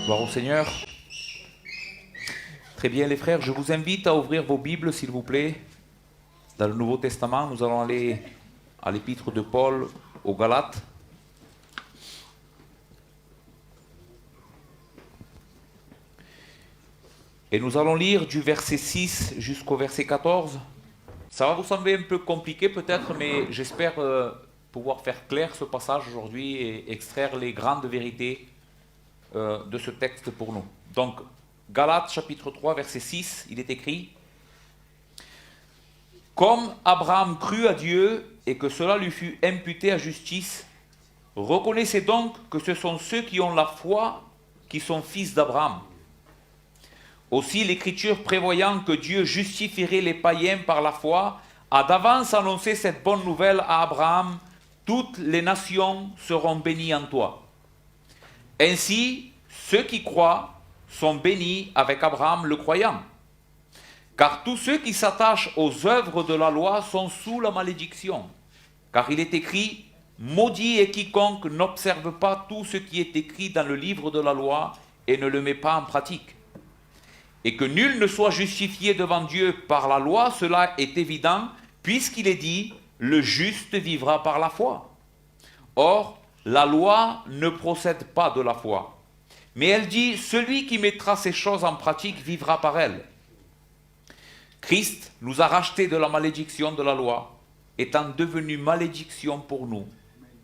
Gloire au Seigneur. Très bien les frères, je vous invite à ouvrir vos Bibles s'il vous plaît. Dans le Nouveau Testament, nous allons aller à l'épître de Paul aux Galates. Et nous allons lire du verset 6 jusqu'au verset 14. Ça va vous sembler un peu compliqué peut-être, mais j'espère pouvoir faire clair ce passage aujourd'hui et extraire les grandes vérités de ce texte pour nous. Donc, Galates chapitre 3, verset 6, il est écrit « Comme Abraham crut à Dieu et que cela lui fut imputé à justice, reconnaissez donc que ce sont ceux qui ont la foi qui sont fils d'Abraham. Aussi l'Écriture prévoyant que Dieu justifierait les païens par la foi, a d'avance annoncé cette bonne nouvelle à Abraham, toutes les nations seront bénies en toi. Ainsi, ceux qui croient sont bénis avec Abraham le croyant. Car tous ceux qui s'attachent aux œuvres de la loi sont sous la malédiction. Car il est écrit, maudit est quiconque n'observe pas tout ce qui est écrit dans le livre de la loi et ne le met pas en pratique. Et que nul ne soit justifié devant Dieu par la loi, cela est évident, puisqu'il est dit, le juste vivra par la foi. Or, la loi ne procède pas de la foi. Mais elle dit, celui qui mettra ces choses en pratique vivra par elles. Christ nous a rachetés de la malédiction de la loi, étant devenu malédiction pour nous.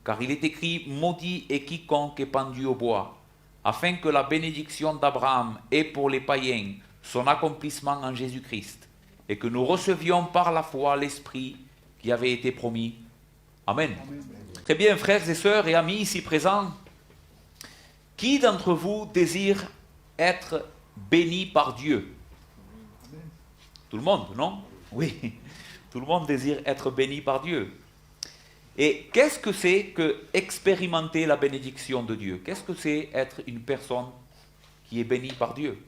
Car il est écrit, maudit est quiconque est pendu au bois, afin que la bénédiction d'Abraham ait pour les païens son accomplissement en Jésus-Christ, et que nous recevions par la foi l'Esprit qui avait été promis. Amen. Amen. Très bien, frères et sœurs et amis ici présents, qui d'entre vous désire être béni par Dieu? Tout le monde, non? Oui, tout le monde désire être béni par Dieu. Et qu'est-ce que c'est que expérimenter la bénédiction de Dieu? Qu'est-ce que c'est être une personne qui est bénie par Dieu?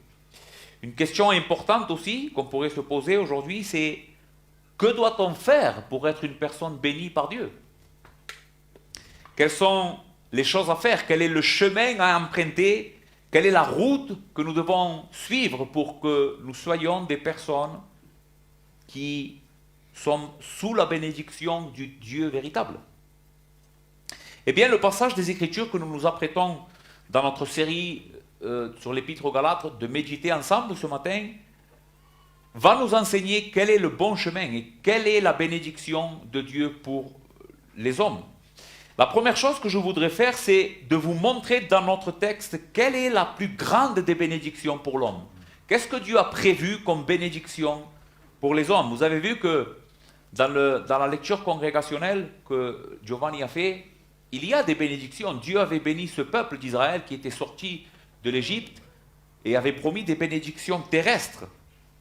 Une question importante aussi qu'on pourrait se poser aujourd'hui, c'est que doit-on faire pour être une personne bénie par Dieu? Quelles sont les choses à faire? Quel est le chemin à emprunter? Quelle est la route que nous devons suivre pour que nous soyons des personnes qui sont sous la bénédiction du Dieu véritable? Eh bien, le passage des Écritures que nous nous apprêtons dans notre série sur l'Épître aux Galates de méditer ensemble ce matin va nous enseigner quel est le bon chemin et quelle est la bénédiction de Dieu pour les hommes. La première chose que je voudrais faire, c'est de vous montrer dans notre texte quelle est la plus grande des bénédictions pour l'homme. Qu'est-ce que Dieu a prévu comme bénédiction pour les hommes? Vous avez vu que dans la lecture congrégationnelle que Giovanni a fait, il y a des bénédictions. Dieu avait béni ce peuple d'Israël qui était sorti de l'Égypte et avait promis des bénédictions terrestres.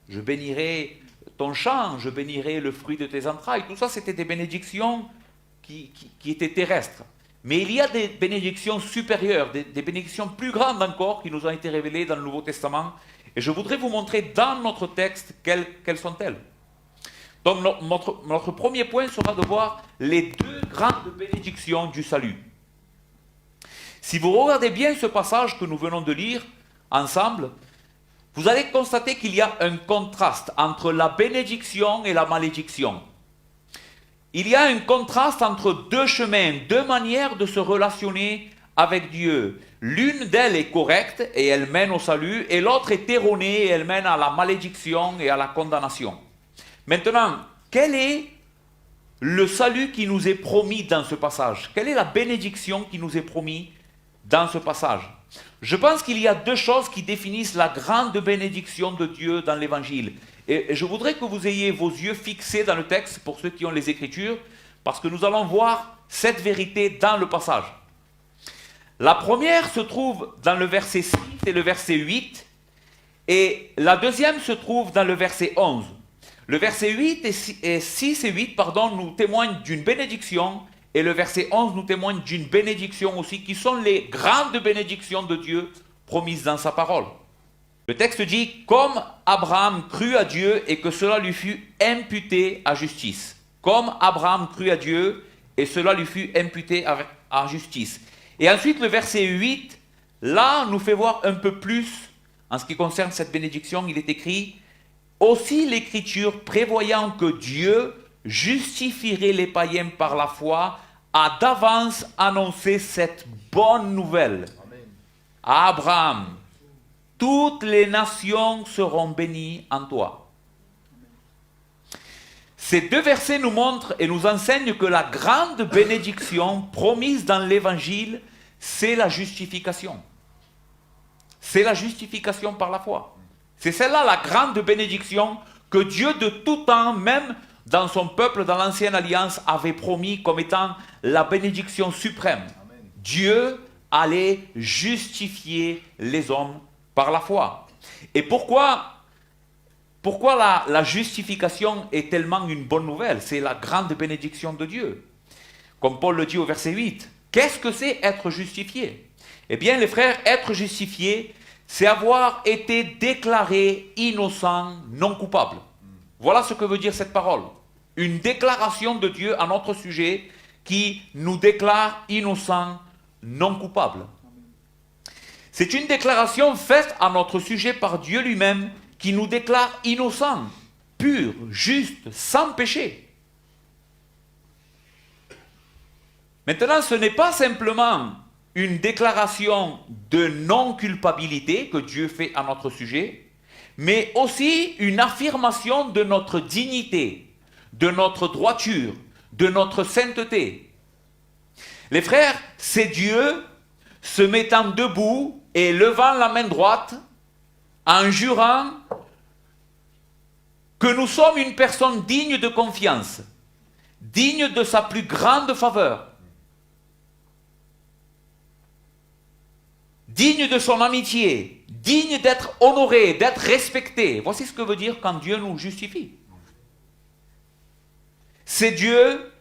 Je bénirai ton champ, je bénirai le fruit de tes entrailles. Tout ça, c'était des bénédictions qui étaient terrestres. Mais il y a des bénédictions supérieures, des bénédictions plus grandes encore qui nous ont été révélées dans le Nouveau Testament. Et je voudrais vous montrer dans notre texte quelles sont-elles. Donc notre premier point sera de voir les deux grandes bénédictions du salut. Si vous regardez bien ce passage que nous venons de lire ensemble, vous allez constater qu'il y a un contraste entre la bénédiction et la malédiction. Il y a un contraste entre deux chemins, deux manières de se relationner avec Dieu. L'une d'elles est correcte et elle mène au salut, et l'autre est erronée et elle mène à la malédiction et à la condamnation. Maintenant, quel est le salut qui nous est promis dans ce passage? Quelle est la bénédiction qui nous est promise dans ce passage? Je pense qu'il y a deux choses qui définissent la grande bénédiction de Dieu dans l'Évangile. Et je voudrais que vous ayez vos yeux fixés dans le texte, pour ceux qui ont les Écritures, parce que nous allons voir cette vérité dans le passage. La première se trouve dans le verset 6 et le verset 8, et la deuxième se trouve dans le verset 11. Le verset 6 et 8 nous témoignent d'une bénédiction, et le verset 11 nous témoigne d'une bénédiction aussi, qui sont les grandes bénédictions de Dieu promises dans sa parole. Le texte dit « Comme Abraham crut à Dieu et que cela lui fut imputé à justice. » Comme Abraham crut à Dieu et cela lui fut imputé à justice. Et ensuite le verset 8 là nous fait voir un peu plus en ce qui concerne cette bénédiction. Il est écrit, aussi l'Écriture prévoyant que Dieu justifierait les païens par la foi, a d'avance annoncé cette bonne nouvelle à Abraham. Toutes les nations seront bénies en toi. Ces deux versets nous montrent et nous enseignent que la grande bénédiction promise dans l'Évangile, c'est la justification. C'est la justification par la foi. C'est celle-là la grande bénédiction que Dieu de tout temps, même dans son peuple, dans l'ancienne alliance, avait promis comme étant la bénédiction suprême. Amen. Dieu allait justifier les hommes par la foi. Et pourquoi la justification est tellement une bonne nouvelle? C'est la grande bénédiction de Dieu. Comme Paul le dit au verset 8, qu'est-ce que c'est être justifié? Eh bien, les frères, être justifié, c'est avoir été déclaré innocent, non coupable. Voilà ce que veut dire cette parole. Une déclaration de Dieu à notre sujet qui nous déclare innocents, non coupables. C'est une déclaration faite à notre sujet par Dieu lui-même qui nous déclare innocents, purs, justes, sans péché. Maintenant, ce n'est pas simplement une déclaration de non-culpabilité que Dieu fait à notre sujet, mais aussi une affirmation de notre dignité, de notre droiture, de notre sainteté. Les frères, c'est Dieu se mettant debout et levant la main droite en jurant que nous sommes une personne digne de confiance, digne de sa plus grande faveur, digne de son amitié, digne d'être honoré, d'être respecté. Voici ce que veut dire quand Dieu nous justifie. C'est Dieu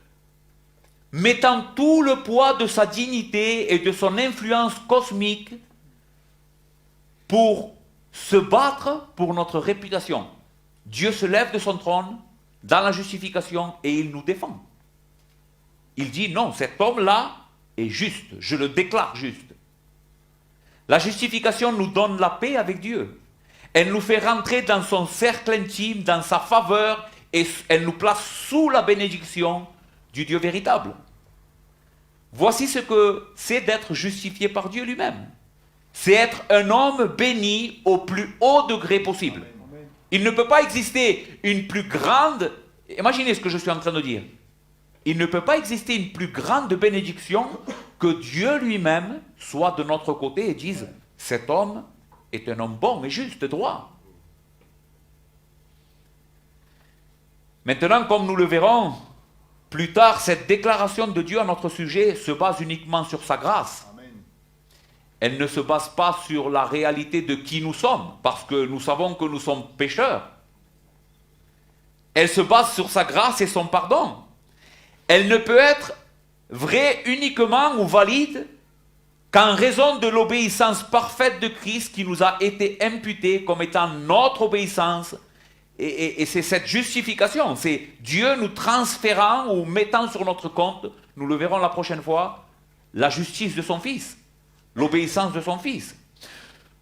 mettant tout le poids de sa dignité et de son influence cosmique pour se battre pour notre réputation. Dieu se lève de son trône dans la justification et il nous défend. Il dit non, cet homme-là est juste, je le déclare juste. La justification nous donne la paix avec Dieu. Elle nous fait rentrer dans son cercle intime, dans sa faveur, et elle nous place sous la bénédiction du Dieu véritable. Voici ce que c'est d'être justifié par Dieu lui-même. C'est être un homme béni au plus haut degré possible. Il ne peut pas exister une plus grande... Imaginez ce que je suis en train de dire. Il ne peut pas exister une plus grande bénédiction que Dieu lui-même soit de notre côté et dise « Cet homme est un homme bon et juste, droit. » Maintenant, comme nous le verrons, plus tard, cette déclaration de Dieu à notre sujet se base uniquement sur sa grâce. Amen. Elle ne se base pas sur la réalité de qui nous sommes, parce que nous savons que nous sommes pécheurs. Elle se base sur sa grâce et son pardon. Elle ne peut être vraie uniquement ou valide qu'en raison de l'obéissance parfaite de Christ qui nous a été imputée comme étant notre obéissance. Et c'est cette justification, c'est Dieu nous transférant ou mettant sur notre compte, nous le verrons la prochaine fois, la justice de son Fils, l'obéissance de son Fils.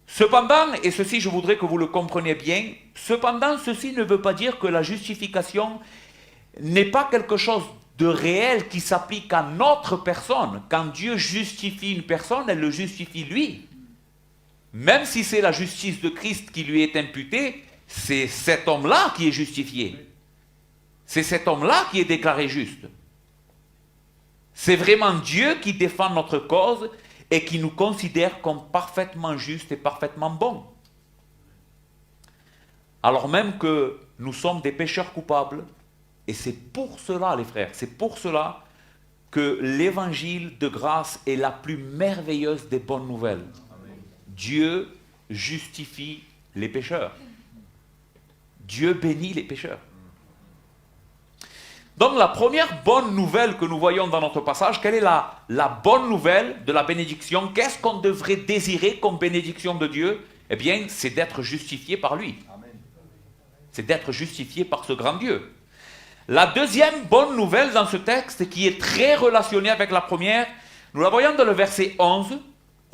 Cependant, et ceci je voudrais que vous le compreniez bien, cependant ceci ne veut pas dire que la justification n'est pas quelque chose de réel qui s'applique à notre personne. Quand Dieu justifie une personne, elle le justifie lui. Même si c'est la justice de Christ qui lui est imputée, c'est cet homme-là qui est justifié. C'est cet homme-là qui est déclaré juste. C'est vraiment Dieu qui défend notre cause et qui nous considère comme parfaitement justes et parfaitement bons. Alors même que nous sommes des pécheurs coupables, et c'est pour cela, les frères, c'est pour cela que l'évangile de grâce est la plus merveilleuse des bonnes nouvelles. Amen. Dieu justifie les pécheurs. Dieu bénit les pécheurs. Donc la première bonne nouvelle que nous voyons dans notre passage, quelle est la bonne nouvelle de la bénédiction? Qu'est-ce qu'on devrait désirer comme bénédiction de Dieu? Eh bien, c'est d'être justifié par lui. C'est d'être justifié par ce grand Dieu. La deuxième bonne nouvelle dans ce texte, qui est très relationnée avec la première, nous la voyons dans le verset 11.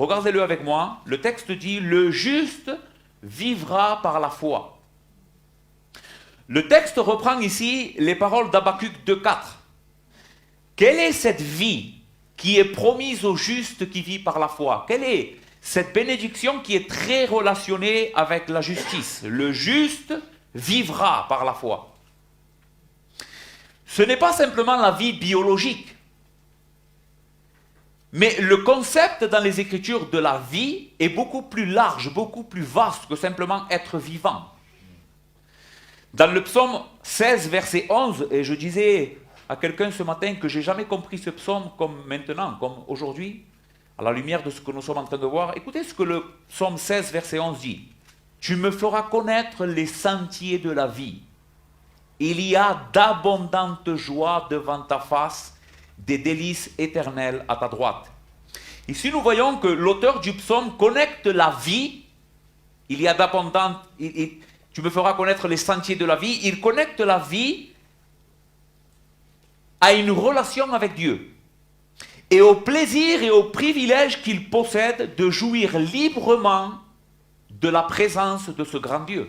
Regardez-le avec moi. Le texte dit « Le juste vivra par la foi ». Le texte reprend ici les paroles d'Habakkuk 2,4. Quelle est cette vie qui est promise au juste qui vit par la foi? Quelle est cette bénédiction qui est très relationnée avec la justice? Le juste vivra par la foi. Ce n'est pas simplement la vie biologique, mais le concept dans les Écritures de la vie est beaucoup plus large, beaucoup plus vaste que simplement être vivant. Dans le psaume 16, verset 11, et je disais à quelqu'un ce matin que j'ai jamais compris ce psaume comme maintenant, comme aujourd'hui, à la lumière de ce que nous sommes en train de voir. Écoutez ce que le psaume 16, verset 11 dit. « Tu me feras connaître les sentiers de la vie. Il y a d'abondantes joies devant ta face, des délices éternelles à ta droite. » Ici, nous voyons que l'auteur du psaume connecte la vie. Il y a d'abondantes... Tu me feras connaître les sentiers de la vie. Il connecte la vie à une relation avec Dieu et au plaisir et au privilège qu'il possède de jouir librement de la présence de ce grand Dieu.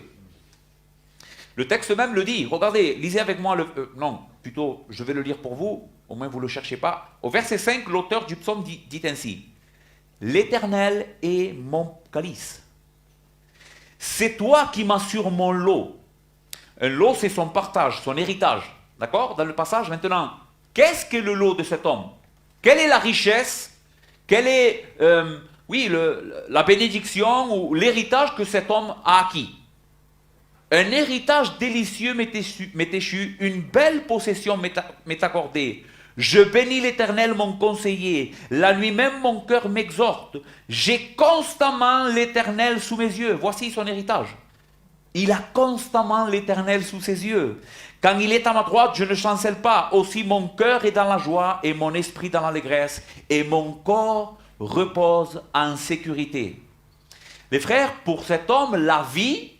Le texte même le dit. Regardez, lisez avec moi non, plutôt, je vais le lire pour vous, au moins vous ne le cherchez pas. Au verset 5, l'auteur du psaume dit ainsi. « L'Éternel est mon calice. C'est toi qui m'assures mon lot. » Un lot, c'est son partage, son héritage. D'accord? Dans le passage, maintenant, qu'est-ce qu'est le lot de cet homme? Quelle est la richesse? Quelle est, la bénédiction ou l'héritage que cet homme a acquis? Un héritage délicieux m'est échu, une belle possession m'est accordée. Je bénis l'Éternel, mon conseiller. La nuit même, mon cœur m'exhorte. J'ai constamment l'Éternel sous mes yeux. Voici son héritage. Il a constamment l'Éternel sous ses yeux. Quand il est à ma droite, je ne chancelle pas. Aussi mon cœur est dans la joie et mon esprit dans l'allégresse. Et mon corps repose en sécurité. Les frères, pour cet homme, la vie,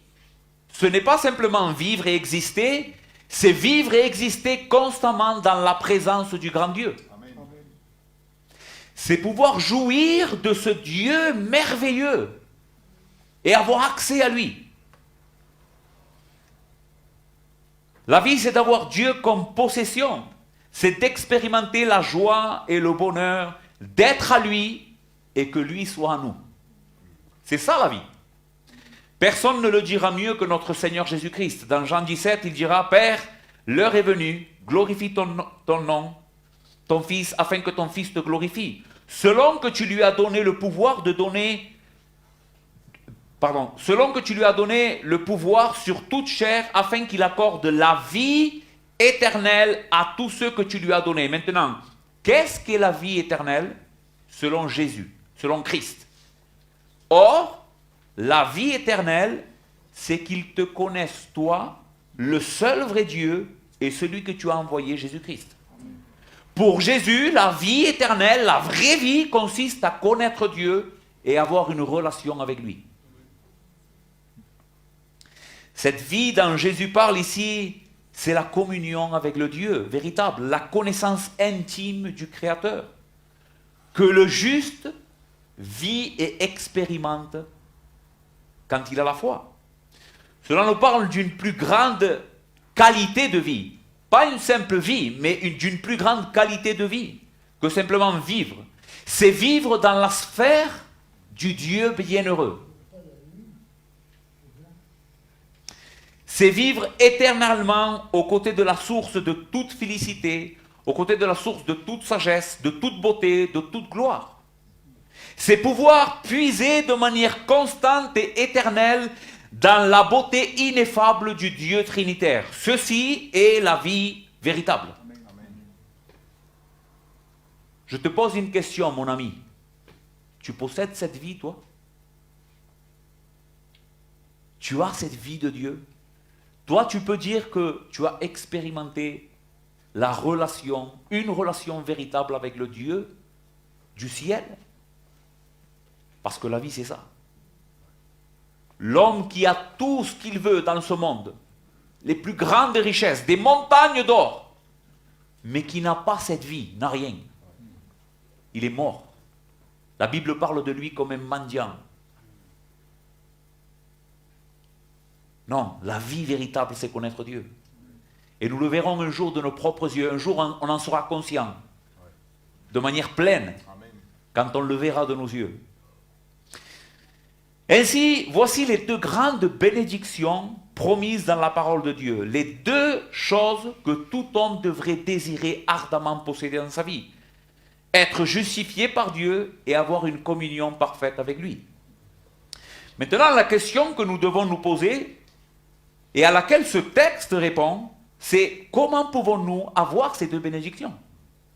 ce n'est pas simplement vivre et exister, c'est vivre et exister constamment dans la présence du grand Dieu. Amen. C'est pouvoir jouir de ce Dieu merveilleux et avoir accès à lui. La vie, c'est d'avoir Dieu comme possession. C'est d'expérimenter la joie et le bonheur d'être à lui et que lui soit à nous. C'est ça la vie. Personne ne le dira mieux que notre Seigneur Jésus-Christ. Dans Jean 17, il dira « Père, l'heure est venue, glorifie ton nom, ton Fils, afin que ton Fils te glorifie. Selon que tu lui as donné le pouvoir de donner... selon que tu lui as donné le pouvoir sur toute chair, afin qu'il accorde la vie éternelle à tous ceux que tu lui as donnés. » Maintenant, qu'est-ce qu'est la vie éternelle? Selon Jésus, selon Christ. Or, la vie éternelle, c'est qu'ils te connaissent, toi, le seul vrai Dieu et celui que tu as envoyé, Jésus-Christ. Pour Jésus, la vie éternelle, la vraie vie, consiste à connaître Dieu et avoir une relation avec lui. Cette vie dont Jésus parle ici, c'est la communion avec le Dieu véritable, la connaissance intime du Créateur, que le juste vit et expérimente quand il a la foi. Cela nous parle d'une plus grande qualité de vie. Pas une simple vie, mais d'une plus grande qualité de vie que simplement vivre. C'est vivre dans la sphère du Dieu bienheureux. C'est vivre éternellement aux côtés de la source de toute félicité, aux côtés de la source de toute sagesse, de toute beauté, de toute gloire. C'est pouvoir puiser de manière constante et éternelle dans la beauté ineffable du Dieu trinitaire. Ceci est la vie véritable. Amen. Je te pose une question, mon ami. Tu possèdes cette vie, toi? Tu as cette vie de Dieu? Toi, tu peux dire que tu as expérimenté la relation, une relation véritable avec le Dieu du ciel? Parce que la vie, c'est ça. L'homme qui a tout ce qu'il veut dans ce monde, les plus grandes richesses, des montagnes d'or, mais qui n'a pas cette vie, n'a rien. Il est mort. La Bible parle de lui comme un mendiant. Non, la vie véritable, c'est connaître Dieu. Et nous le verrons un jour de nos propres yeux. Un jour, on en sera conscient. De manière pleine. Quand on le verra de nos yeux. Ainsi, voici les deux grandes bénédictions promises dans la parole de Dieu. Les deux choses que tout homme devrait désirer ardemment posséder dans sa vie. Être justifié par Dieu et avoir une communion parfaite avec lui. Maintenant, la question que nous devons nous poser et à laquelle ce texte répond, c'est comment pouvons-nous avoir ces deux bénédictions?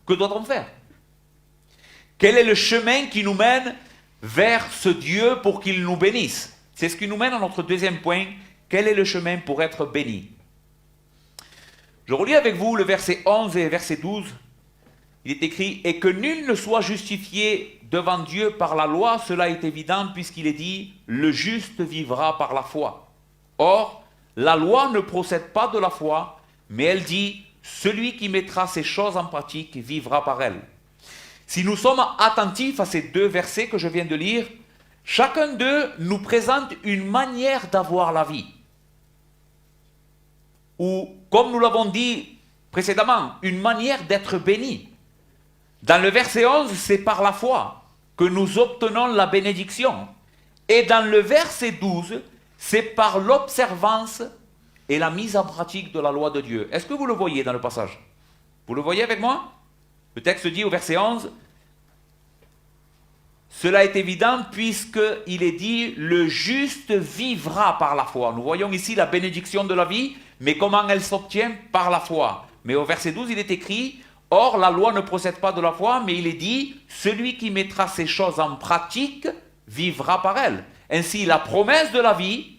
Que doit-on faire? Quel est le chemin qui nous mène vers ce Dieu pour qu'il nous bénisse? C'est ce qui nous mène à notre deuxième point. Quel est le chemin pour être béni? Je relis avec vous le verset 11 et verset 12. Il est écrit « Et que nul ne soit justifié devant Dieu par la loi, cela est évident, puisqu'il est dit « Le juste vivra par la foi ». Or, la loi ne procède pas de la foi, mais elle dit « Celui qui mettra ces choses en pratique vivra par elles ». Si nous sommes attentifs à ces deux versets que je viens de lire, chacun d'eux nous présente une manière d'avoir la vie. Ou, comme nous l'avons dit précédemment, une manière d'être béni. Dans le verset 11, c'est par la foi que nous obtenons la bénédiction. Et dans le verset 12, c'est par l'observance et la mise en pratique de la loi de Dieu. Est-ce que vous le voyez dans le passage? Vous le voyez avec moi? Le texte dit au verset 11, « Cela est évident puisqu'il est dit, le juste vivra par la foi. » Nous voyons ici la bénédiction de la vie, mais comment elle s'obtient? Par la foi. Mais au verset 12, il est écrit, « Or, la loi ne procède pas de la foi, mais il est dit, celui qui mettra ces choses en pratique vivra par elles. » Ainsi, la promesse de la vie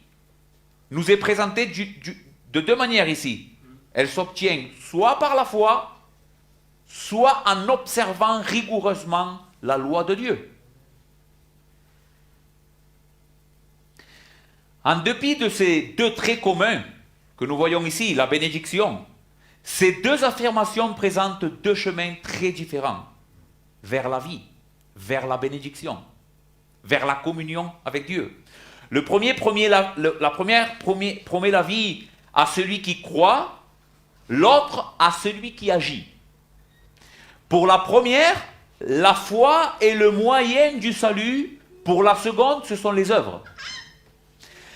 nous est présentée de deux manières ici. Elle s'obtient soit par la foi, soit en observant rigoureusement la loi de Dieu. En dépit de ces deux traits communs que nous voyons ici, la bénédiction, ces deux affirmations présentent deux chemins très différents vers la vie, vers la bénédiction, vers la communion avec Dieu. Le premier promet la vie à celui qui croit, l'autre à celui qui agit. Pour la première, la foi est le moyen du salut. Pour la seconde, ce sont les œuvres.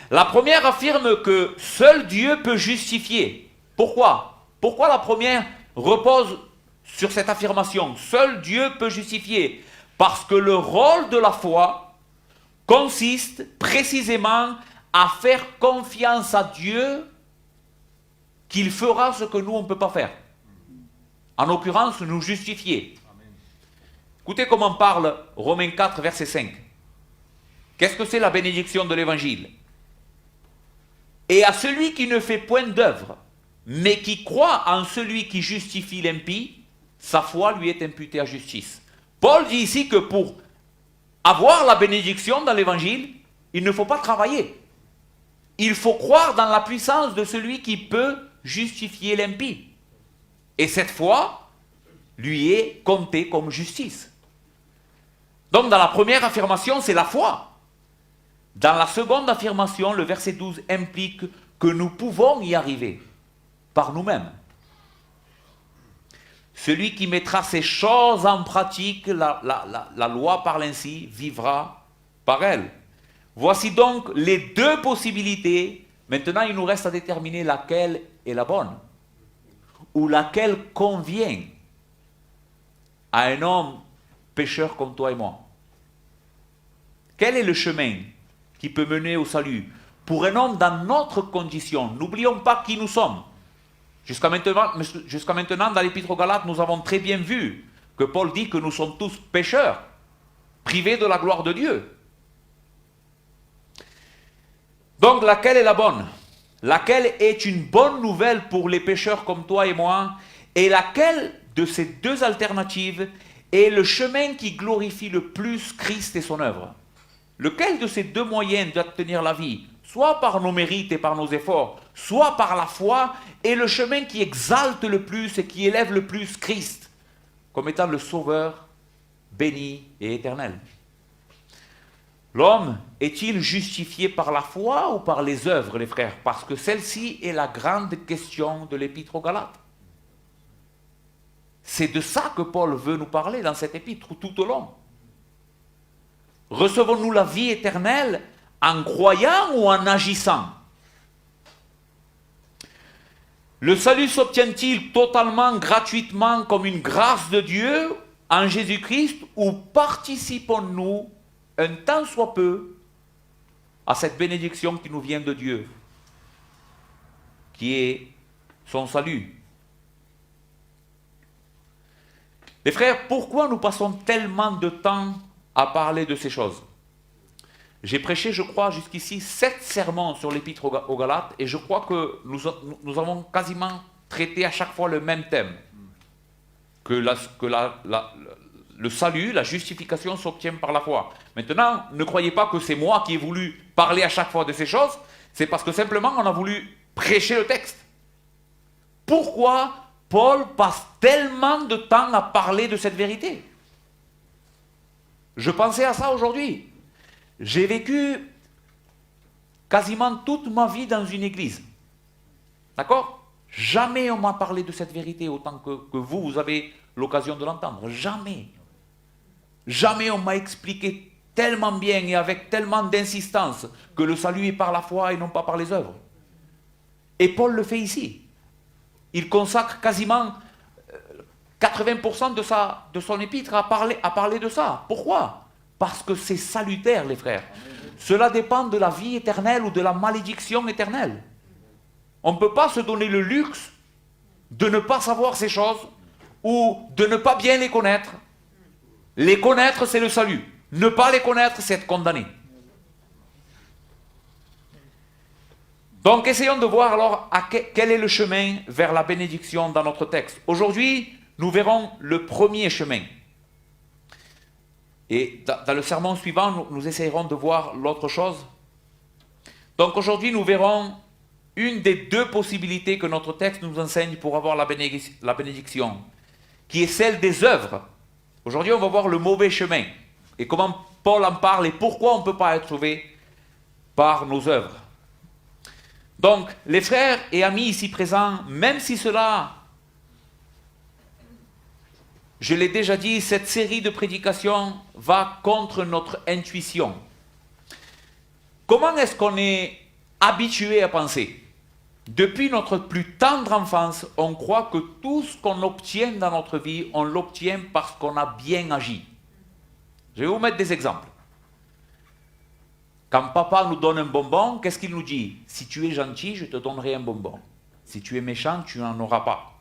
La première affirme que seul Dieu peut justifier. Pourquoi? Pourquoi la première repose sur cette affirmation? Seul Dieu peut justifier. Parce que le rôle de la foi consiste précisément à faire confiance à Dieu qu'il fera ce que nous, on ne peut pas faire. En l'occurrence, nous justifier. Écoutez comment parle Romains 4, verset 5. Qu'est-ce que c'est la bénédiction de l'évangile? Et à celui qui ne fait point d'œuvre, mais qui croit en celui qui justifie l'impie, sa foi lui est imputée à justice. Paul dit ici que pour avoir la bénédiction dans l'évangile, il ne faut pas travailler. Il faut croire dans la puissance de celui qui peut justifier l'impie. Et cette foi lui est comptée comme justice. Donc dans la première affirmation, c'est la foi. Dans la seconde affirmation, le verset 12 implique que nous pouvons y arriver par nous-mêmes. Celui qui mettra ces choses en pratique, la loi parle ainsi, vivra par elle. Voici donc les deux possibilités. Maintenant, il nous reste à déterminer laquelle est la bonne, ou laquelle convient à un homme pécheur comme toi et moi. Quel est le chemin qui peut mener au salut pour un homme dans notre condition? N'oublions pas qui nous sommes. Jusqu'à maintenant, dans l'Épître aux Galates, nous avons très bien vu que Paul dit que nous sommes tous pécheurs, privés de la gloire de Dieu. Donc, laquelle est la bonne? Laquelle est une bonne nouvelle pour les pécheurs comme toi et moi? Et laquelle de ces deux alternatives est le chemin qui glorifie le plus Christ et son œuvre? Lequel de ces deux moyens d'obtenir la vie, soit par nos mérites et par nos efforts, soit par la foi, est le chemin qui exalte le plus et qui élève le plus Christ comme étant le Sauveur béni et éternel? L'homme est-il justifié par la foi ou par les œuvres, les frères? Parce que celle-ci est la grande question de l'épître aux Galates. C'est de ça que Paul veut nous parler dans cet épître tout au long. Recevons-nous la vie éternelle en croyant ou en agissant? Le salut s'obtient-il totalement, gratuitement, comme une grâce de Dieu en Jésus-Christ, ou participons-nous un tant soit peu à cette bénédiction qui nous vient de Dieu, qui est son salut? Les frères, pourquoi nous passons tellement de temps à parler de ces choses? J'ai prêché, je crois, jusqu'ici 7 sermons sur l'épître aux Galates, et je crois que nous avons quasiment traité à chaque fois le même thème. Que le salut, la justification s'obtient par la foi. Maintenant, ne croyez pas que c'est moi qui ai voulu parler à chaque fois de ces choses, c'est parce que simplement on a voulu prêcher le texte. Pourquoi Paul passe tellement de temps à parler de cette vérité? Je pensais à ça aujourd'hui. J'ai vécu quasiment toute ma vie dans une église. D'accord? Jamais on m'a parlé de cette vérité autant que vous avez l'occasion de l'entendre. Jamais. Jamais on m'a expliqué tellement bien et avec tellement d'insistance que le salut est par la foi et non pas par les œuvres. Et Paul le fait ici. Il consacre quasiment 80% de son épître à parler de ça. Pourquoi? Parce que c'est salutaire, les frères. Cela dépend de la vie éternelle ou de la malédiction éternelle. On ne peut pas se donner le luxe de ne pas savoir ces choses ou de ne pas bien les connaître. Les connaître, c'est le salut. Ne pas les connaître, c'est être condamné. Donc, essayons de voir alors quel est le chemin vers la bénédiction dans notre texte. Aujourd'hui, nous verrons le premier chemin. Et dans le sermon suivant, nous essayerons de voir l'autre chose. Donc aujourd'hui, nous verrons une des 2 possibilités que notre texte nous enseigne pour avoir la bénédiction, qui est celle des œuvres. Aujourd'hui, on va voir le mauvais chemin et comment Paul en parle et pourquoi on ne peut pas être sauvé par nos œuvres. Donc, les frères et amis ici présents, même si cela, je l'ai déjà dit, cette série de prédications va contre notre intuition. Comment est-ce qu'on est habitué à penser? Depuis notre plus tendre enfance, on croit que tout ce qu'on obtient dans notre vie, on l'obtient parce qu'on a bien agi. Je vais vous mettre des exemples. Quand papa nous donne un bonbon, qu'est-ce qu'il nous dit? Si tu es gentil, je te donnerai un bonbon. Si tu es méchant, tu n'en auras pas.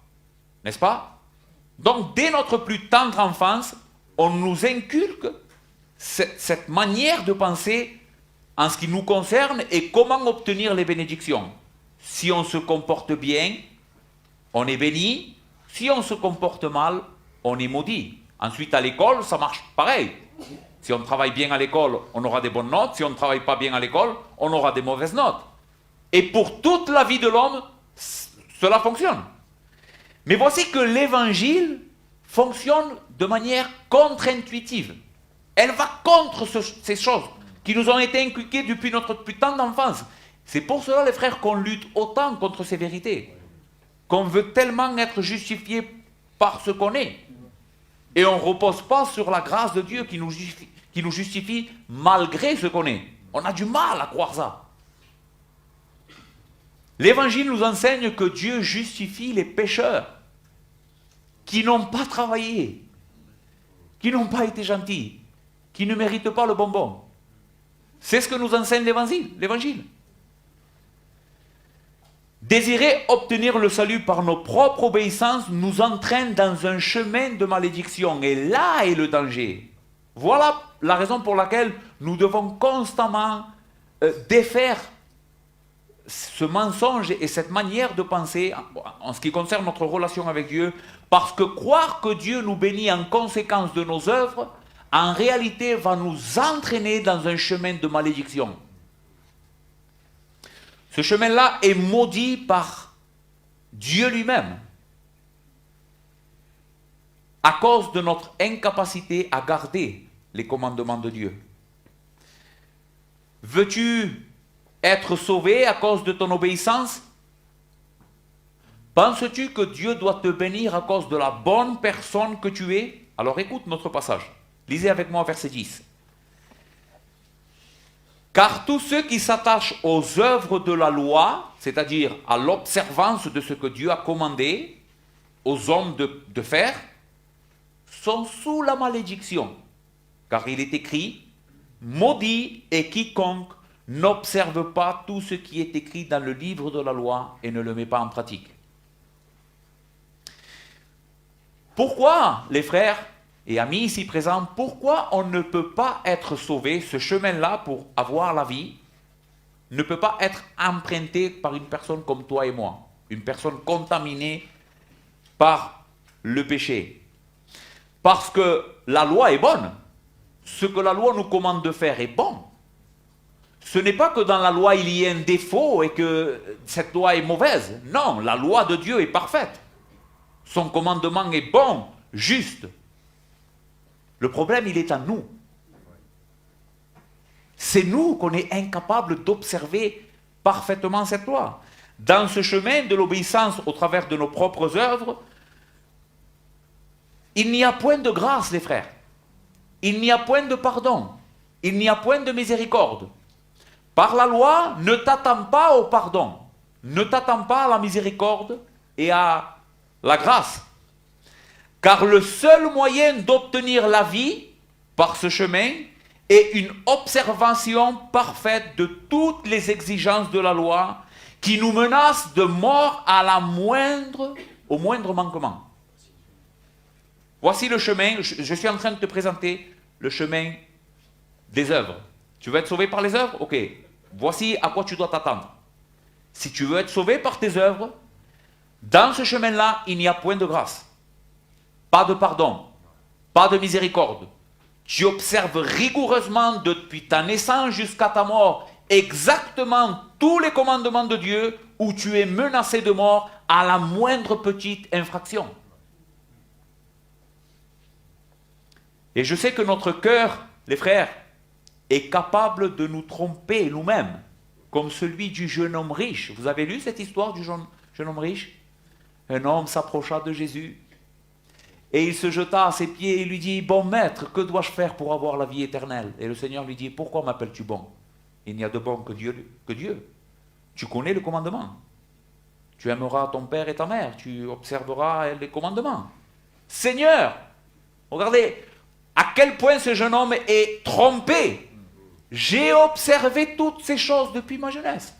N'est-ce pas? Donc, dès notre plus tendre enfance, on nous inculque cette manière de penser en ce qui nous concerne et comment obtenir les bénédictions. Si on se comporte bien, on est béni. Si on se comporte mal, on est maudit. Ensuite, à l'école, ça marche pareil. Si on travaille bien à l'école, on aura des bonnes notes. Si on ne travaille pas bien à l'école, on aura des mauvaises notes. Et pour toute la vie de l'homme, cela fonctionne. Mais voici que l'évangile fonctionne de manière contre-intuitive. Elle va contre ces choses qui nous ont été inculquées depuis notre plus tendre enfance. C'est pour cela, les frères, qu'on lutte autant contre ces vérités. Qu'on veut tellement être justifié par ce qu'on est. Et on ne repose pas sur la grâce de Dieu qui nous justifie malgré ce qu'on est. On a du mal à croire ça. L'Évangile nous enseigne que Dieu justifie les pécheurs qui n'ont pas travaillé, qui n'ont pas été gentils, qui ne méritent pas le bonbon. C'est ce que nous enseigne l'Évangile. Désirer obtenir le salut par nos propres obéissances nous entraîne dans un chemin de malédiction. Et là est le danger. Voilà la raison pour laquelle nous devons constamment défaire ce mensonge et cette manière de penser en ce qui concerne notre relation avec Dieu. Parce que croire que Dieu nous bénit en conséquence de nos œuvres, en réalité va nous entraîner dans un chemin de malédiction. Ce chemin-là est maudit par Dieu lui-même à cause de notre incapacité à garder les commandements de Dieu. Veux-tu être sauvé à cause de ton obéissance? Penses-tu que Dieu doit te bénir à cause de la bonne personne que tu es? Alors écoute notre passage. Lisez avec moi verset 10. Car tous ceux qui s'attachent aux œuvres de la loi, c'est-à-dire à l'observance de ce que Dieu a commandé aux hommes de faire, sont sous la malédiction. Car il est écrit, maudit est quiconque n'observe pas tout ce qui est écrit dans le livre de la loi et ne le met pas en pratique. Pourquoi, les frères et amis ici présents, pourquoi on ne peut pas être sauvé, ce chemin-là pour avoir la vie, ne peut pas être emprunté par une personne comme toi et moi, une personne contaminée par le péché? Parce que la loi est bonne. Ce que la loi nous commande de faire est bon. Ce n'est pas que dans la loi il y ait un défaut et que cette loi est mauvaise. Non, la loi de Dieu est parfaite. Son commandement est bon, juste. Le problème, il est à nous. C'est nous qu'on est incapables d'observer parfaitement cette loi. Dans ce chemin de l'obéissance au travers de nos propres œuvres, il n'y a point de grâce, les frères. Il n'y a point de pardon. Il n'y a point de miséricorde. Par la loi, ne t'attends pas au pardon. Ne t'attends pas à la miséricorde et à la grâce. Car le seul moyen d'obtenir la vie par ce chemin est une observation parfaite de toutes les exigences de la loi qui nous menacent de mort au moindre manquement. Voici le chemin, je suis en train de te présenter le chemin des œuvres. Tu veux être sauvé par les œuvres? Ok. Voici à quoi tu dois t'attendre. Si tu veux être sauvé par tes œuvres, dans ce chemin-là, il n'y a point de grâce. Pas de pardon, pas de miséricorde. Tu observes rigoureusement depuis ta naissance jusqu'à ta mort exactement tous les commandements de Dieu où tu es menacé de mort à la moindre petite infraction. Et je sais que notre cœur, les frères, est capable de nous tromper nous-mêmes, comme celui du jeune homme riche. Vous avez lu cette histoire du jeune homme riche? Un homme s'approcha de Jésus et il se jeta à ses pieds et lui dit, « Bon maître, que dois-je faire pour avoir la vie éternelle ?» Et le Seigneur lui dit, « Pourquoi m'appelles-tu bon? Il n'y a de bon que Dieu. Tu connais le commandement. Tu aimeras ton père et ta mère, tu observeras les commandements. » Seigneur, regardez à quel point ce jeune homme est trompé. J'ai observé toutes ces choses depuis ma jeunesse.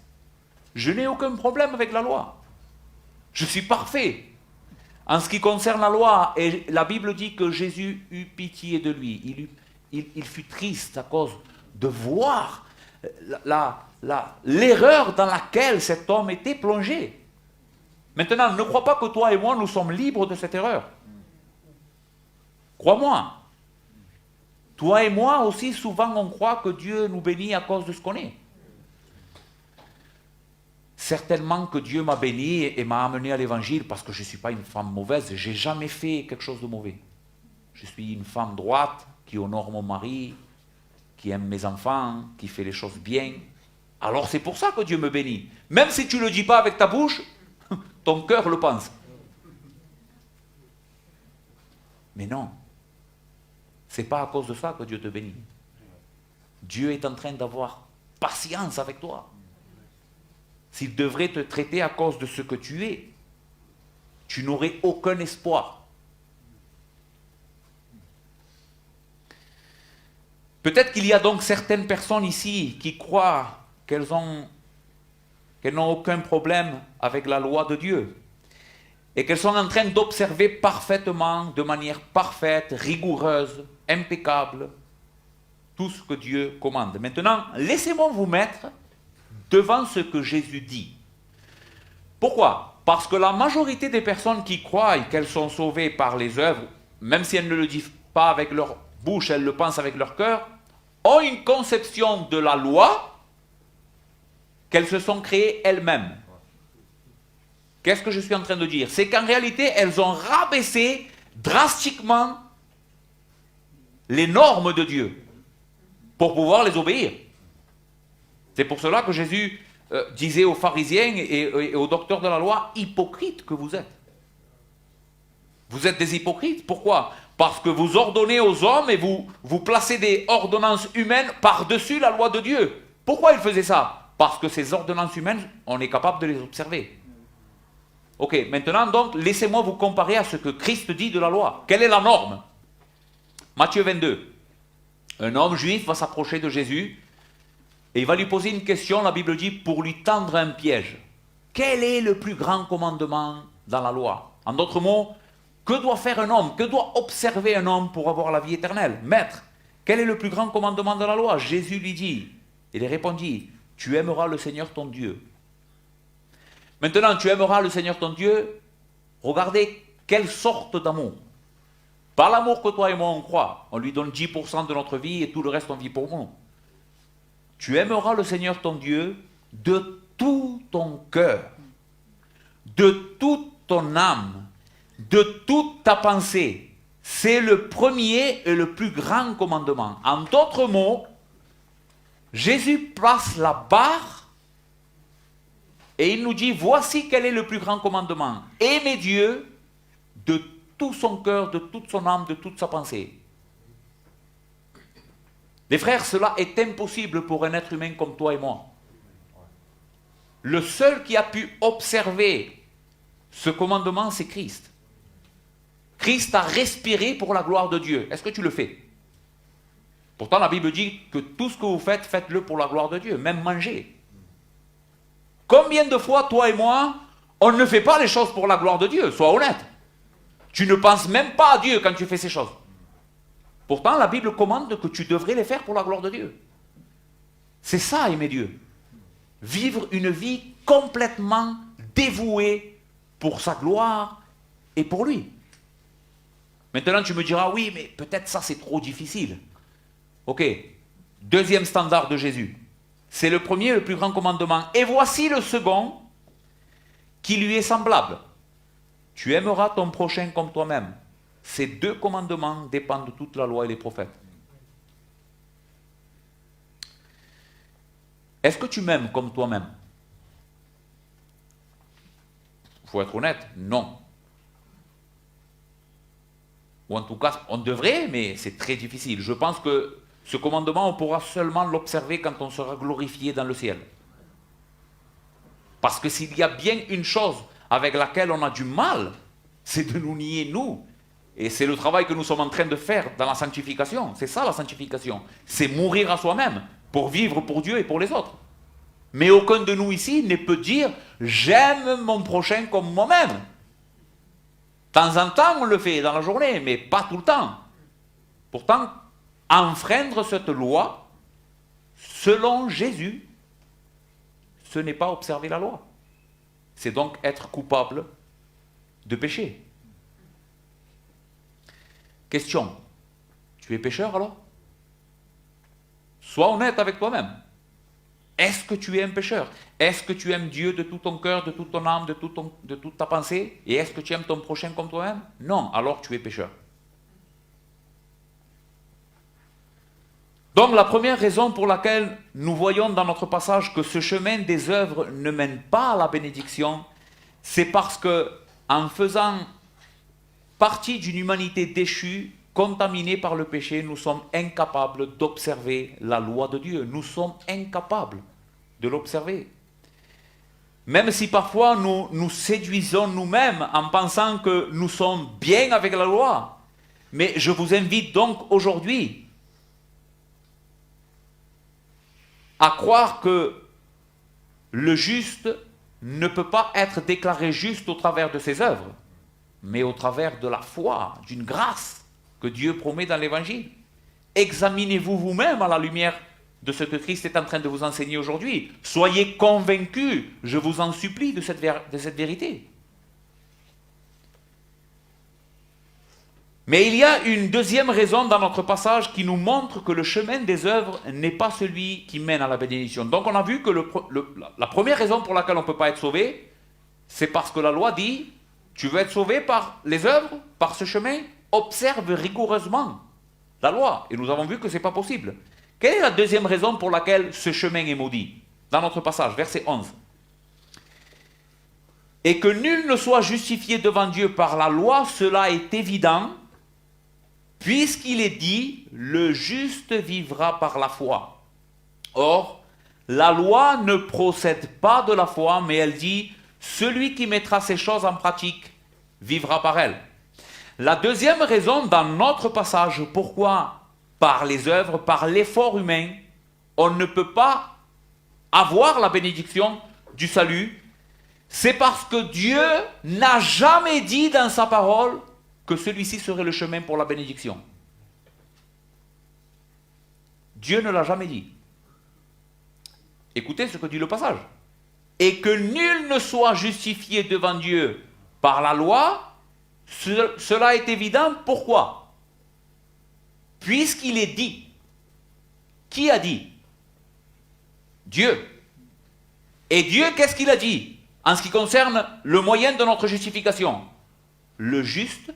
Je n'ai aucun problème avec la loi. Je suis parfait. En ce qui concerne la loi, et la Bible dit que Jésus eut pitié de lui. Il fut triste à cause de voir l'erreur dans laquelle cet homme était plongé. Maintenant, ne crois pas que toi et moi, nous sommes libres de cette erreur. Crois-moi. Toi et moi aussi, souvent, on croit que Dieu nous bénit à cause de ce qu'on est. Certainement que Dieu m'a béni et m'a amené à l'évangile parce que je ne suis pas une femme mauvaise. Je n'ai jamais fait quelque chose de mauvais. Je suis une femme droite qui honore mon mari, qui aime mes enfants, qui fait les choses bien. Alors c'est pour ça que Dieu me bénit. Même si tu ne le dis pas avec ta bouche, ton cœur le pense. Mais non. Ce n'est pas à cause de ça que Dieu te bénit. Dieu est en train d'avoir patience avec toi. S'il devrait te traiter à cause de ce que tu es, tu n'aurais aucun espoir. Peut-être qu'il y a donc certaines personnes ici qui croient qu'elles n'ont aucun problème avec la loi de Dieu et qu'elles sont en train d'observer parfaitement, de manière parfaite, rigoureuse, impeccable, tout ce que Dieu commande. Maintenant, laissez-moi vous mettre devant ce que Jésus dit. Pourquoi? Parce que la majorité des personnes qui croient qu'elles sont sauvées par les œuvres, même si elles ne le disent pas avec leur bouche, elles le pensent avec leur cœur, ont une conception de la loi qu'elles se sont créées elles-mêmes. Qu'est-ce que je suis en train de dire? C'est qu'en réalité, elles ont rabaissé drastiquement les normes de Dieu pour pouvoir les obéir. C'est pour cela que Jésus disait aux pharisiens et aux docteurs de la loi, hypocrites que vous êtes. Vous êtes des hypocrites. Pourquoi? Parce que vous ordonnez aux hommes et vous placez des ordonnances humaines par-dessus la loi de Dieu. Pourquoi il faisait ça? Parce que ces ordonnances humaines, on est capable de les observer. Ok, maintenant donc, laissez-moi vous comparer à ce que Christ dit de la loi. Quelle est la norme? Matthieu 22. Un homme juif va s'approcher de Jésus et il va lui poser une question, la Bible dit, pour lui tendre un piège. Quel est le plus grand commandement dans la loi? En d'autres mots, que doit faire un homme? Que doit observer un homme pour avoir la vie éternelle? Maître, quel est le plus grand commandement de la loi? Jésus lui dit, il répondit, tu aimeras le Seigneur ton Dieu. Maintenant, tu aimeras le Seigneur ton Dieu. Regardez quelle sorte d'amour. Pas l'amour que toi et moi on croit. On lui donne 10% de notre vie et tout le reste on vit pour nous. Tu aimeras le Seigneur ton Dieu de tout ton cœur, de toute ton âme, de toute ta pensée. C'est le premier et le plus grand commandement. En d'autres mots, Jésus place la barre et il nous dit, voici quel est le plus grand commandement. Aimer Dieu de tout son cœur, de toute son âme, de toute sa pensée. Les frères, cela est impossible pour un être humain comme toi et moi. Le seul qui a pu observer ce commandement, c'est Christ. Christ a respiré pour la gloire de Dieu. Est-ce que tu le fais? Pourtant, la Bible dit que tout ce que vous faites, faites-le pour la gloire de Dieu, même manger. Combien de fois, toi et moi, on ne fait pas les choses pour la gloire de Dieu? Sois honnête. Tu ne penses même pas à Dieu quand tu fais ces choses. Pourtant, la Bible commande que tu devrais les faire pour la gloire de Dieu. C'est ça, aimer Dieu. Vivre une vie complètement dévouée pour sa gloire et pour lui. Maintenant, tu me diras, oui, mais peut-être ça c'est trop difficile. Ok, deuxième standard de Jésus. C'est le premier, le plus grand commandement. Et voici le second qui lui est semblable. Tu aimeras ton prochain comme toi-même. Ces deux commandements dépendent de toute la loi et les prophètes. Est-ce que tu m'aimes comme toi-même? Il faut être honnête, non. Ou en tout cas, on devrait, mais c'est très difficile. Je pense que ce commandement, on pourra seulement l'observer quand on sera glorifié dans le ciel. Parce que s'il y a bien une chose avec laquelle on a du mal, c'est de nous nier nous. Et c'est le travail que nous sommes en train de faire dans la sanctification. C'est ça la sanctification. C'est mourir à soi-même pour vivre pour Dieu et pour les autres. Mais aucun de nous ici ne peut dire « j'aime mon prochain comme moi-même ». De temps en temps, on le fait dans la journée, mais pas tout le temps. Pourtant, enfreindre cette loi, selon Jésus, ce n'est pas observer la loi. C'est donc être coupable de péché. Question, tu es pécheur alors? Sois honnête avec toi-même. Est-ce que tu es un pécheur? Est-ce que tu aimes Dieu de tout ton cœur, de toute ton âme, de toute ta pensée? Et est-ce que tu aimes ton prochain comme toi-même? Non, alors tu es pécheur. Donc la première raison pour laquelle nous voyons dans notre passage que ce chemin des œuvres ne mène pas à la bénédiction, c'est parce que en faisant partie d'une humanité déchue, contaminée par le péché, nous sommes incapables d'observer la loi de Dieu. Nous sommes incapables de l'observer. Même si parfois nous nous séduisons nous-mêmes en pensant que nous sommes bien avec la loi. Mais je vous invite donc aujourd'hui à croire que le juste ne peut pas être déclaré juste au travers de ses œuvres, mais au travers de la foi, d'une grâce que Dieu promet dans l'Évangile. Examinez-vous vous-même à la lumière de ce que Christ est en train de vous enseigner aujourd'hui. Soyez convaincus, je vous en supplie, de cette vérité. Mais il y a une deuxième raison dans notre passage qui nous montre que le chemin des œuvres n'est pas celui qui mène à la bénédiction. Donc on a vu que la première raison pour laquelle on ne peut pas être sauvé, c'est parce que la loi dit, tu veux être sauvé par les œuvres, par ce chemin, observe rigoureusement la loi. Et nous avons vu que ce n'est pas possible. Quelle est la deuxième raison pour laquelle ce chemin est maudit? dans notre passage, verset 11. Et que nul ne soit justifié devant Dieu par la loi, cela est évident, puisqu'il est dit, le juste vivra par la foi. Or, la loi ne procède pas de la foi, mais elle dit, celui qui mettra ces choses en pratique vivra par elles. La deuxième raison dans notre passage, pourquoi par les œuvres, par l'effort humain, on ne peut pas avoir la bénédiction du salut, c'est parce que Dieu n'a jamais dit dans sa parole que celui-ci serait le chemin pour la bénédiction. Dieu ne l'a jamais dit. Écoutez ce que dit le passage. Et que nul ne soit justifié devant Dieu par la loi, cela est évident. Pourquoi? Puisqu'il est dit. Qui a dit? Dieu. Et Dieu, qu'est-ce qu'il a dit en ce qui concerne le moyen de notre justification? Le juste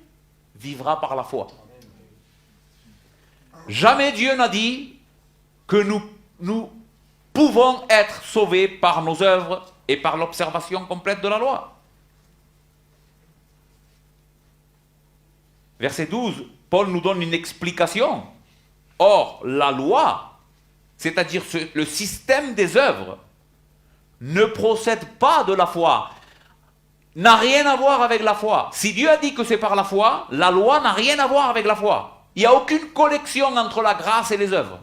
vivra par la foi. Jamais Dieu n'a dit que nous pouvons être sauvés par nos œuvres et par l'observation complète de la loi. Verset 12, Paul nous donne une explication. Or, la loi, c'est-à-dire le système des œuvres, ne procède pas de la foi, n'a rien à voir avec la foi. Si Dieu a dit que c'est par la foi, la loi n'a rien à voir avec la foi. Il n'y a aucune connexion entre la grâce et les œuvres,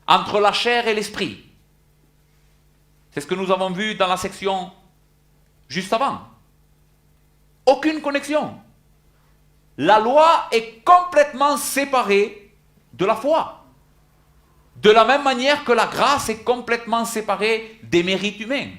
entre la chair et l'esprit. C'est ce que nous avons vu dans la section juste avant. Aucune connexion. La loi est complètement séparée de la foi. De la même manière que la grâce est complètement séparée des mérites humains.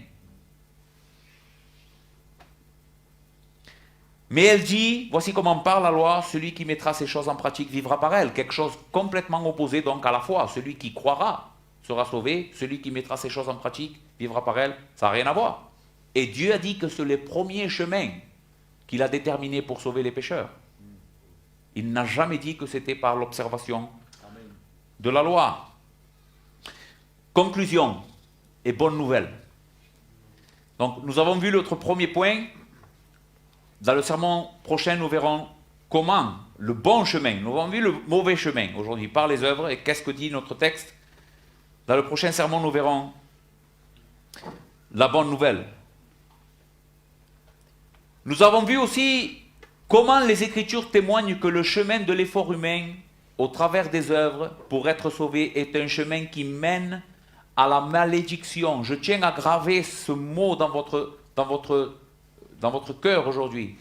Mais elle dit, voici comment parle la loi, celui qui mettra ces choses en pratique vivra par elle. Quelque chose complètement opposé donc à la foi. Celui qui croira sera sauvé, celui qui mettra ces choses en pratique vivra par elle. Ça n'a rien à voir. Et Dieu a dit que c'est le premier chemin qu'il a déterminé pour sauver les pécheurs. Il n'a jamais dit que c'était par l'observation de la loi. Conclusion et bonne nouvelle. Donc nous avons vu notre premier point. Dans le sermon prochain, nous verrons comment le bon chemin, nous avons vu le mauvais chemin aujourd'hui par les œuvres, et qu'est-ce que dit notre texte. Dans le prochain sermon, nous verrons la bonne nouvelle. Nous avons vu aussi comment les Écritures témoignent que le chemin de l'effort humain, au travers des œuvres, pour être sauvé, est un chemin qui mène à la malédiction. Je tiens à graver ce mot dans votre cœur aujourd'hui.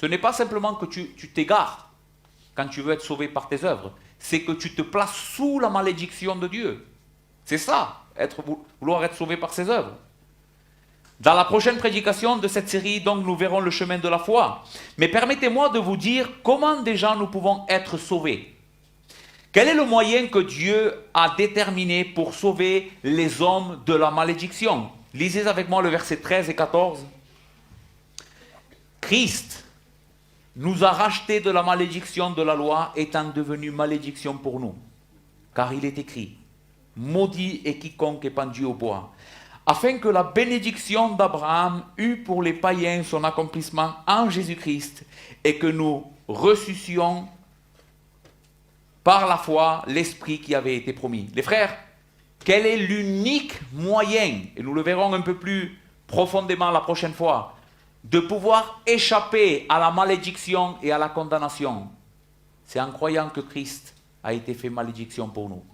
Ce n'est pas simplement que tu t'égares quand tu veux être sauvé par tes œuvres, c'est que tu te places sous la malédiction de Dieu. C'est ça, vouloir être sauvé par ses œuvres. Dans la prochaine prédication de cette série, donc, nous verrons le chemin de la foi. Mais permettez-moi de vous dire comment déjà nous pouvons être sauvés. Quel est le moyen que Dieu a déterminé pour sauver les hommes de la malédiction? Lisez avec moi le verset 13 et 14. Christ nous a rachetés de la malédiction de la loi, étant devenu malédiction pour nous. Car il est écrit, maudit est quiconque est pendu au bois, afin que la bénédiction d'Abraham eût pour les païens son accomplissement en Jésus-Christ, et que nous reçussions par la foi l'esprit qui avait été promis. Les frères, quel est l'unique moyen, et nous le verrons un peu plus profondément la prochaine fois, de pouvoir échapper à la malédiction et à la condamnation? C'est en croyant que Christ a été fait malédiction pour nous.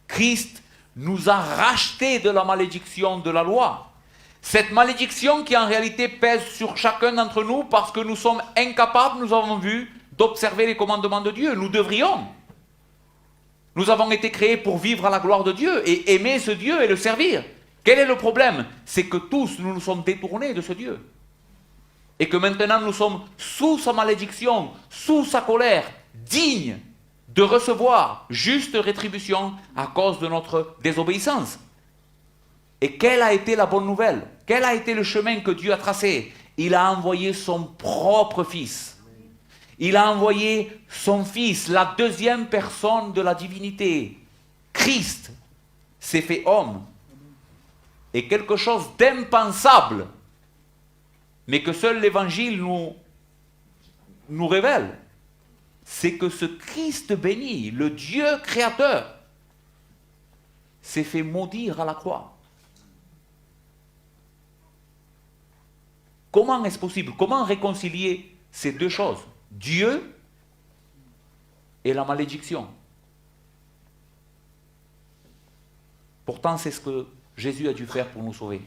Christ nous a rachetés de la malédiction de la loi. Cette malédiction qui en réalité pèse sur chacun d'entre nous parce que nous sommes incapables, nous avons vu, d'observer les commandements de Dieu. Nous devrions. Nous avons été créés pour vivre à la gloire de Dieu et aimer ce Dieu et le servir. Quel est le problème? C'est que tous, nous nous sommes détournés de ce Dieu. Et que maintenant, nous sommes sous sa malédiction, sous sa colère, dignes de recevoir juste rétribution à cause de notre désobéissance. Et quelle a été la bonne nouvelle? Quel a été le chemin que Dieu a tracé? Il a envoyé son propre Fils. Il a envoyé son Fils, la deuxième personne de la divinité. Christ s'est fait homme. est quelque chose d'impensable, mais que seul l'Évangile nous révèle, c'est que ce Christ béni, le Dieu créateur, s'est fait maudire à la croix. Comment est-ce possible? Comment réconcilier ces deux choses? Dieu et la malédiction. Pourtant, c'est ce que Jésus a dû faire pour nous sauver.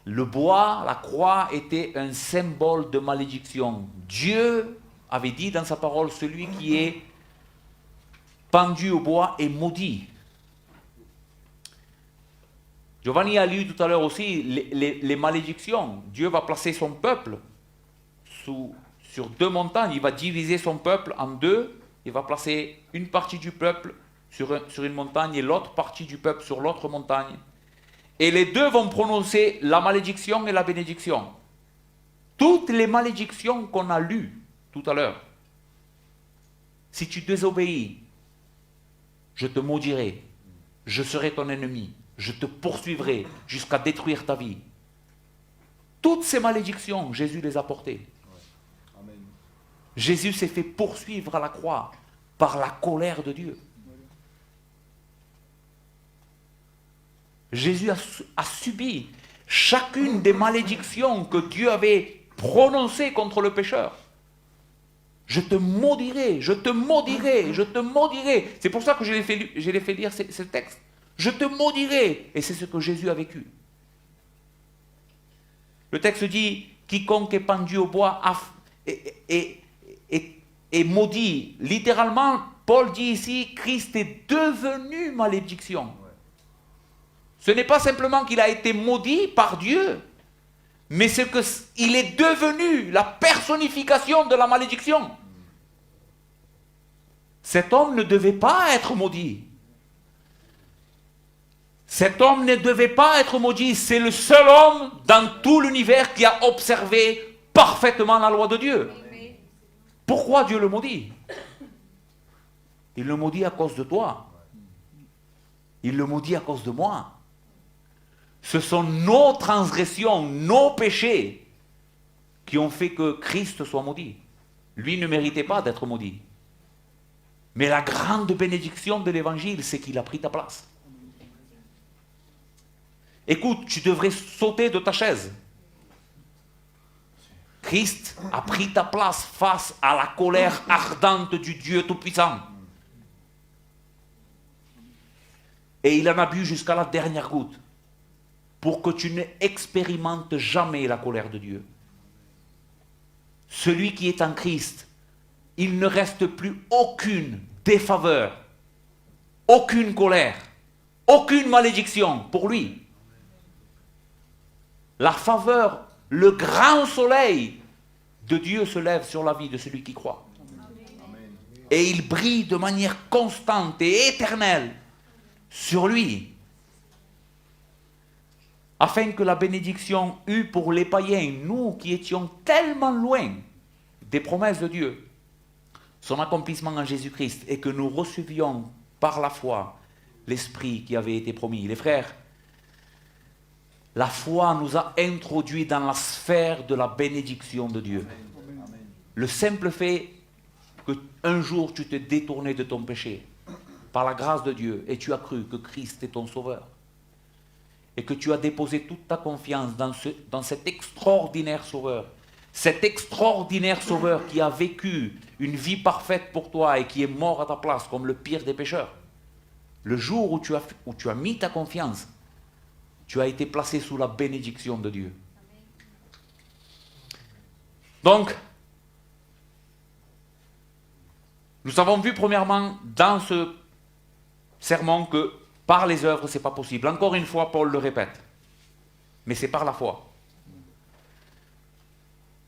Le bois, la croix, était un symbole de malédiction. Dieu avait dit dans sa parole, celui qui est pendu au bois est maudit. Giovanni a lu tout à l'heure aussi les malédictions. Dieu va placer son peuple sur deux montagnes. Il va diviser son peuple en deux. Il va placer une partie du peuple sur une montagne et l'autre partie du peuple sur l'autre montagne. Et les deux vont prononcer la malédiction et la bénédiction. Toutes les malédictions qu'on a lues tout à l'heure. Si tu désobéis, je te maudirai. Je serai ton ennemi. Je te poursuivrai jusqu'à détruire ta vie. Toutes ces malédictions, Jésus les a portées. Amen. Jésus s'est fait poursuivre à la croix par la colère de Dieu. Jésus a subi chacune des malédictions que Dieu avait prononcées contre le pécheur. Je te maudirai, je te maudirai, je te maudirai. C'est pour ça que je l'ai fait lire ce texte. Je te maudirai. Et c'est ce que Jésus a vécu. Le texte dit, quiconque est pendu au bois est maudit. Littéralement, Paul dit ici, Christ est devenu malédiction. Ce n'est pas simplement qu'il a été maudit par Dieu, mais c'est qu'il est devenu la personnification de la malédiction. Cet homme ne devait pas être maudit. Cet homme ne devait pas être maudit. C'est le seul homme dans tout l'univers qui a observé parfaitement la loi de Dieu. Pourquoi Dieu le maudit? Il le maudit à cause de toi. Il le maudit à cause de moi. Ce sont nos transgressions, nos péchés qui ont fait que Christ soit maudit. Lui ne méritait pas d'être maudit. Mais la grande bénédiction de l'Évangile, c'est qu'il a pris ta place. Écoute, tu devrais sauter de ta chaise. Christ a pris ta place face à la colère ardente du Dieu Tout-Puissant. Et il en a bu jusqu'à la dernière goutte, pour que tu n'expérimentes jamais la colère de Dieu. Celui qui est en Christ, il ne reste plus aucune défaveur, aucune colère, aucune malédiction pour lui. La faveur, le grand soleil de Dieu se lève sur la vie de celui qui croit. Et il brille de manière constante et éternelle sur lui, afin que la bénédiction eût pour les païens, nous qui étions tellement loin des promesses de Dieu, son accomplissement en Jésus-Christ, et que nous recevions par la foi l'Esprit qui avait été promis. Les frères, la foi nous a introduits dans la sphère de la bénédiction de Dieu. Amen. Le simple fait qu'un jour tu t'es détourné de ton péché par la grâce de Dieu et tu as cru que Christ est ton sauveur et que tu as déposé toute ta confiance dans cet extraordinaire sauveur, cet extraordinaire sauveur qui a vécu une vie parfaite pour toi et qui est mort à ta place comme le pire des pécheurs. Le jour où tu as mis ta confiance, tu as été placé sous la bénédiction de Dieu. Donc, nous avons vu premièrement dans ce sermon que par les œuvres, ce n'est pas possible. Encore une fois, Paul le répète. Mais c'est par la foi.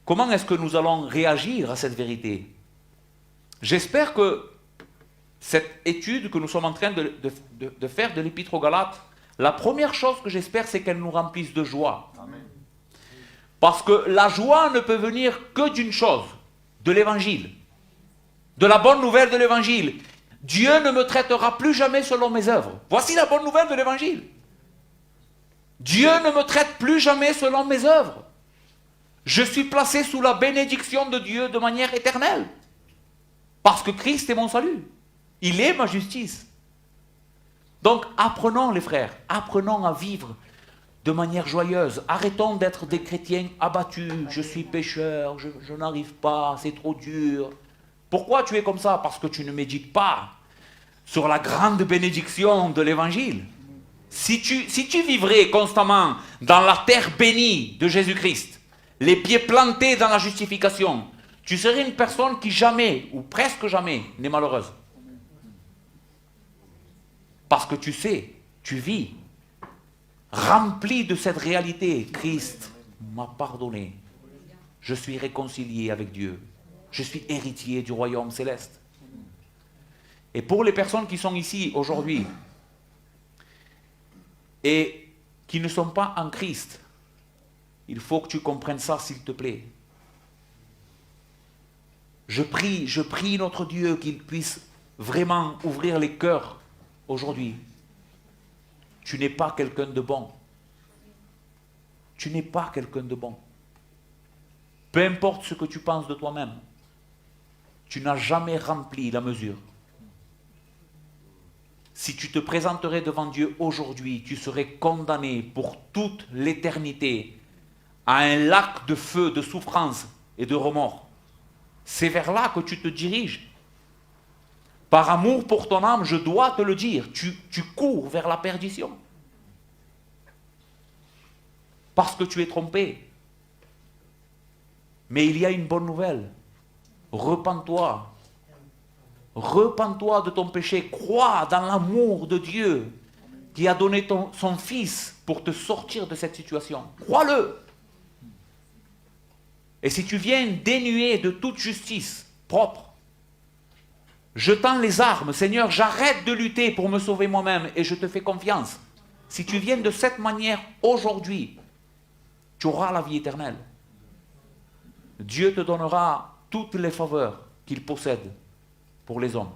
Comment est-ce que nous allons réagir à cette vérité? J'espère que cette étude que nous sommes en train de faire de l'Épître aux Galates, la première chose que j'espère, c'est qu'elle nous remplisse de joie. Amen. Parce que la joie ne peut venir que d'une chose, de l'Évangile. De la bonne nouvelle de l'Évangile. Dieu ne me traitera plus jamais selon mes œuvres. Voici la bonne nouvelle de l'évangile. Dieu ne me traite plus jamais selon mes œuvres. Je suis placé sous la bénédiction de Dieu de manière éternelle. Parce que Christ est mon salut. Il est ma justice. Donc apprenons les frères, apprenons à vivre de manière joyeuse. Arrêtons d'être des chrétiens abattus. Je suis pécheur, je n'arrive pas, c'est trop dur. Pourquoi tu es comme ça? Parce que tu ne médites pas sur la grande bénédiction de l'évangile. Si tu vivrais constamment dans la terre bénie de Jésus-Christ, les pieds plantés dans la justification, tu serais une personne qui jamais, ou presque jamais, n'est malheureuse. Parce que tu sais, tu vis, rempli de cette réalité. Christ m'a pardonné. Je suis réconcilié avec Dieu. Je suis héritier du royaume céleste. Et pour les personnes qui sont ici aujourd'hui et qui ne sont pas en Christ, il faut que tu comprennes ça, s'il te plaît. Je prie notre Dieu qu'il puisse vraiment ouvrir les cœurs aujourd'hui. Tu n'es pas quelqu'un de bon. Tu n'es pas quelqu'un de bon. Peu importe ce que tu penses de toi-même, tu n'as jamais rempli la mesure. Si tu te présenterais devant Dieu aujourd'hui, tu serais condamné pour toute l'éternité à un lac de feu, de souffrance et de remords. C'est vers là que tu te diriges. Par amour pour ton âme, je dois te le dire, tu cours vers la perdition. Parce que tu es trompé. Mais il y a une bonne nouvelle. Repens-toi. Repens-toi de ton péché. Crois dans l'amour de Dieu qui a donné son Fils pour te sortir de cette situation. Crois-le. Et si tu viens dénué de toute justice propre, jetant les armes, Seigneur, j'arrête de lutter pour me sauver moi-même et je te fais confiance. Si tu viens de cette manière aujourd'hui, tu auras la vie éternelle. Dieu te donnera toutes les faveurs qu'il possède pour les hommes.